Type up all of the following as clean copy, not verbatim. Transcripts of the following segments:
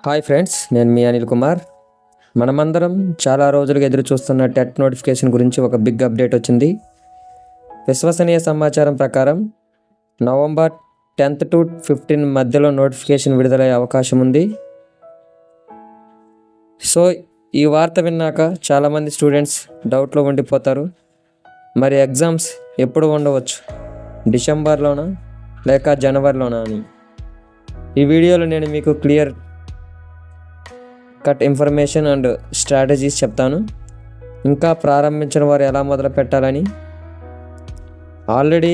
Hi friends, నేను మీ అనిల్ కుమార్. మనమందరం చాలా రోజులుగా ఎదురు చూస్తున్న టెట్ నోటిఫికేషన్ గురించి ఒక బిగ్ అప్డేట్ వచ్చింది. విశ్వసనీయ సమాచారం ప్రకారం నవంబర్ 10th to 15 మధ్యలో నోటిఫికేషన్ విడుదలయ్యే అవకాశం ఉంది. సో ఈ వార్త విన్నాక చాలామంది స్టూడెంట్స్ డౌట్లో ఉండిపోతారు. మరి ఎగ్జామ్స్ ఎప్పుడు ఉండవచ్చు, డిసెంబర్లోనా లేక జనవరిలోనా అని. ఈ వీడియోలో నేను మీకు clear cut information and strategies చెప్తాను. ఇంకా ప్రారంభించిన వారు ఎలా మొదలు పెట్టాలని, ఆల్రెడీ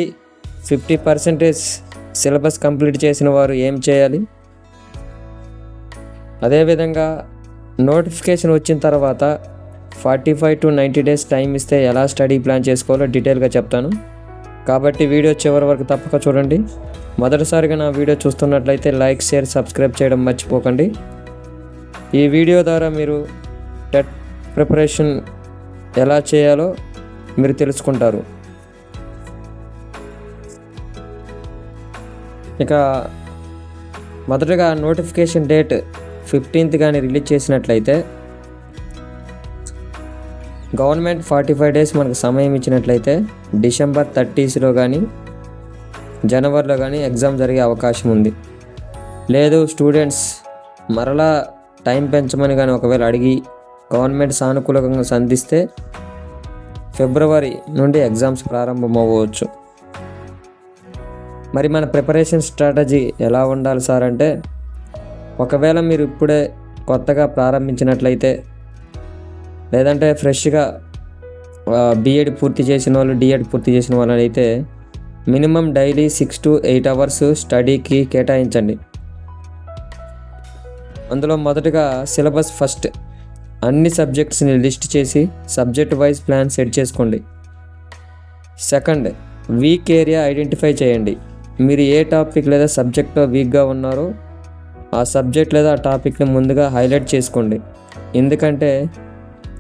50% సిలబస్ కంప్లీట్ చేసిన వారు ఏం చేయాలి, అదేవిధంగా నోటిఫికేషన్ వచ్చిన తర్వాత 45 to 90 days టైం ఇస్తే ఎలా స్టడీ ప్లాన్ చేసుకోవాలో డీటెయిల్గా చెప్తాను. కాబట్టి వీడియో చివరి వరకు తప్పక చూడండి. మొదటిసారిగా నా వీడియో చూస్తున్నట్లయితే లైక్, షేర్, సబ్స్క్రైబ్ చేయడం మర్చిపోకండి. ఈ వీడియో ద్వారా మీరు టెట్ ప్రిపరేషన్ ఎలా చేయాలో మీరు తెలుసుకుంటారు. ఇక మొదటగా నోటిఫికేషన్ డేట్ 15th కానీ రిలీజ్ చేసినట్లయితే గవర్నమెంట్ 45 days మనకు సమయం ఇచ్చినట్లయితే డిసెంబర్ 30 కానీ జనవరిలో కానీ ఎగ్జామ్ జరిగే అవకాశం ఉంది. లేదు స్టూడెంట్స్ మరలా టైం పెంచమని కానీ ఒకవేళ అడిగి గవర్నమెంట్ సానుకూలంగా సంధిస్తే ఫిబ్రవరి నుండి ఎగ్జామ్స్ ప్రారంభమవ్వచ్చు. మరి మన ప్రిపరేషన్ స్ట్రాటజీ ఎలా ఉండాలి సార్ అంటే, ఒకవేళ మీరు ఇప్పుడే కొత్తగా ప్రారంభించినట్లయితే, లేదంటే ఫ్రెష్గా బీఎడ్ పూర్తి చేసిన వాళ్ళు, డిఎడ్ పూర్తి చేసిన వాళ్ళు అయితే మినిమం డైలీ 6 to 8 hours స్టడీకి కేటాయించండి. అందులో మొదటగా సిలబస్ ఫస్ట్ అన్ని సబ్జెక్ట్స్ని లిస్ట్ చేసి సబ్జెక్ట్ వైజ్ ప్లాన్ సెట్ చేసుకోండి. సెకండ్, వీక్ ఏరియా ఐడెంటిఫై చేయండి. మీరు ఏ టాపిక్ లేదా సబ్జెక్ట్లో వీక్గా ఉన్నారో ఆ సబ్జెక్ట్ లేదా ఆ టాపిక్ని ముందుగా హైలైట్ చేసుకోండి. ఎందుకంటే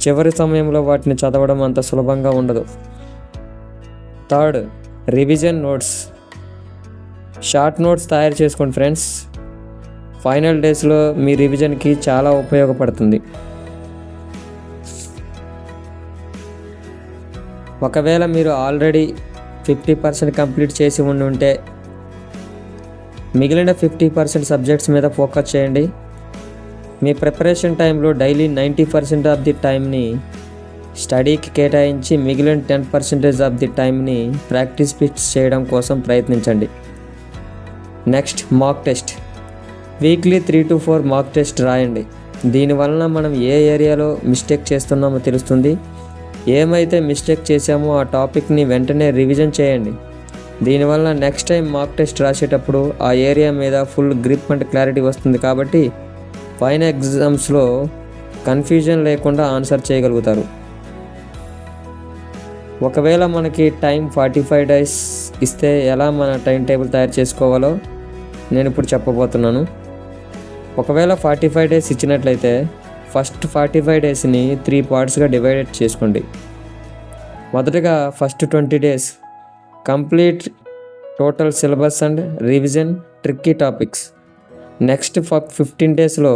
చివరి సమయంలో వాటిని చదవడం అంత సులభంగా ఉండదు. Third, revision notes. Short notes తయారు చేసుకోండి ఫ్రెండ్స్. ఫైనల్ డేస్లో మీ రివిజన్కి చాలా ఉపయోగపడుతుంది. ఒకవేళ మీరు ఆల్రెడీ 50% కంప్లీట్ చేసి ఉంటే మిగిలిన 50% సబ్జెక్ట్స్ మీద ఫోకస్ చేయండి. మీ ప్రిపరేషన్ టైంలో డైలీ 90% ఆఫ్ ది టైంని స్టడీకి కేటాయించి మిగిలిన 10% ఆఫ్ ది టైంని ప్రాక్టీస్ బిట్స్ చేయడం కోసం ప్రయత్నించండి. Next, mock test. Weekly 3 to 4 mock test రాయండి. దీనివలన మనం ఏ ఏరియాలో మిస్టేక్ చేస్తున్నామో తెలుస్తుంది. ఏమైతే మిస్టేక్ చేసామో ఆ టాపిక్ని వెంటనే రివిజన్ చేయండి. దీనివల్ల నెక్స్ట్ టైం మాక్ టెస్ట్ రాసేటప్పుడు ఆ ఏరియా మీద ఫుల్ గ్రిప్ అండ్ క్లారిటీ వస్తుంది. కాబట్టి ఫైనల్ ఎగ్జామ్స్లో కన్ఫ్యూజన్ లేకుండా ఆన్సర్ చేయగలుగుతారు. ఒకవేళ మనకి టైం 45 days ఇస్తే ఎలా మన టైం టేబుల్ తయారు చేసుకోవాలో నేను ఇప్పుడు చెప్పబోతున్నాను. ఒకవేళ 45 days ఇచ్చినట్లయితే ఫస్ట్ 45 daysని 3 partsగా డివైడెడ్ చేసుకోండి. మొదటగా first 20 days complete total syllabus and revision tricky topics. Next 15 daysలో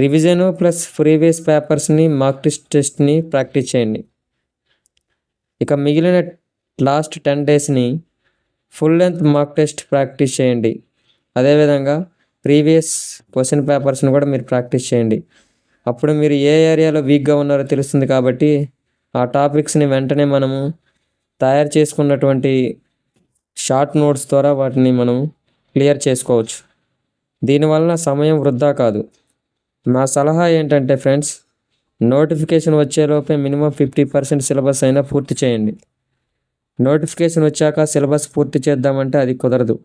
రివిజను ప్లస్ ప్రీవియస్ పేపర్స్ని మాక్ టెస్ట్ని ప్రాక్టీస్ చేయండి. ఇక మిగిలిన లాస్ట్ 10 daysని full length mock test practice చేయండి. అదేవిధంగా ప్రీవియస్ క్వశ్చన్ పేపర్స్ని కూడా మీరు ప్రాక్టీస్ చేయండి. అప్పుడు మీరు ఏ ఏరియాలో వీక్గా ఉన్నారో తెలుస్తుంది. కాబట్టి ఆ టాపిక్స్ని వెంటనే మనము తయారు చేసుకున్నటువంటి షార్ట్ నోట్స్ ద్వారా వాటిని మనం క్లియర్ చేసుకోవచ్చు. దీనివలన సమయం వృధా కాదు. నా సలహా ఏంటంటే ఫ్రెండ్స్, నోటిఫికేషన్ వచ్చేలోపే మినిమం 50% సిలబస్ అయినా పూర్తి చేయండి. నోటిఫికేషన్ వచ్చాక సిలబస్ పూర్తి చేద్దామంటే అది కుదరదు.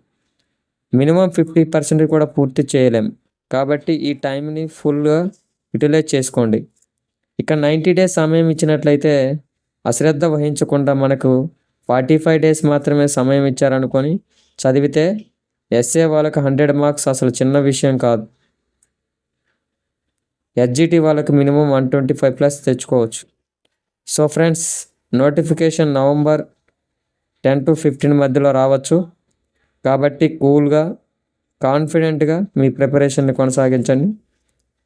మినిమం 50% కూడా పూర్తి చేయలేం. కాబట్టి ఈ టైంని ఫుల్గా యూటిలైజ్ చేసుకోండి. ఇక 90 days సమయం ఇచ్చినట్లయితే అశ్రద్ధ వహించకుండా మనకు 45 days మాత్రమే సమయం ఇచ్చారనుకొని చదివితే ఎస్ఏ వాళ్ళకి 100 marks అసలు చిన్న విషయం కాదు. ఎస్జిటి వాళ్ళకి మినిమం 125+ తెచ్చుకోవచ్చు. So friends, notification November 10 to 15 మధ్యలో రావచ్చు. కాబట్టి కూల్గా కాన్ఫిడెంట్గా మీ ప్రిపరేషన్ని కొనసాగించండి.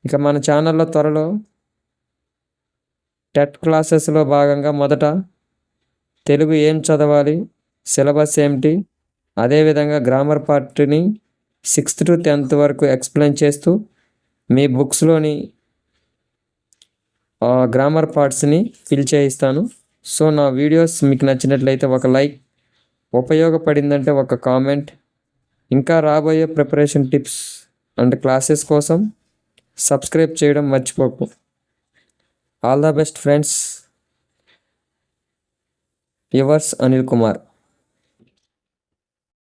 ఇక మన ఛానల్లో త్వరలో టెట్ క్లాసెస్లో భాగంగా మొదట తెలుగు ఏం చదవాలి, సిలబస్ ఏమిటి, అదేవిధంగా గ్రామర్ పార్ట్ని 6th to 10th వరకు ఎక్స్ప్లెయిన్ చేస్తూ మీ బుక్స్లోని గ్రామర్ పార్ట్స్ని ఫిల్ చేయిస్తాను. సో నా వీడియోస్ మీకు నచ్చినట్లయితే ఒక లైక్, ఉపయోగపడిందంటే ఒక కామెంట్, ఇంకా రాబోయే ప్రిపరేషన్ టిప్స్ అండ్ క్లాసెస్ కోసం సబ్స్క్రైబ్ చేయడం మర్చిపోకు. All the best friends. Yours Anil Kumar.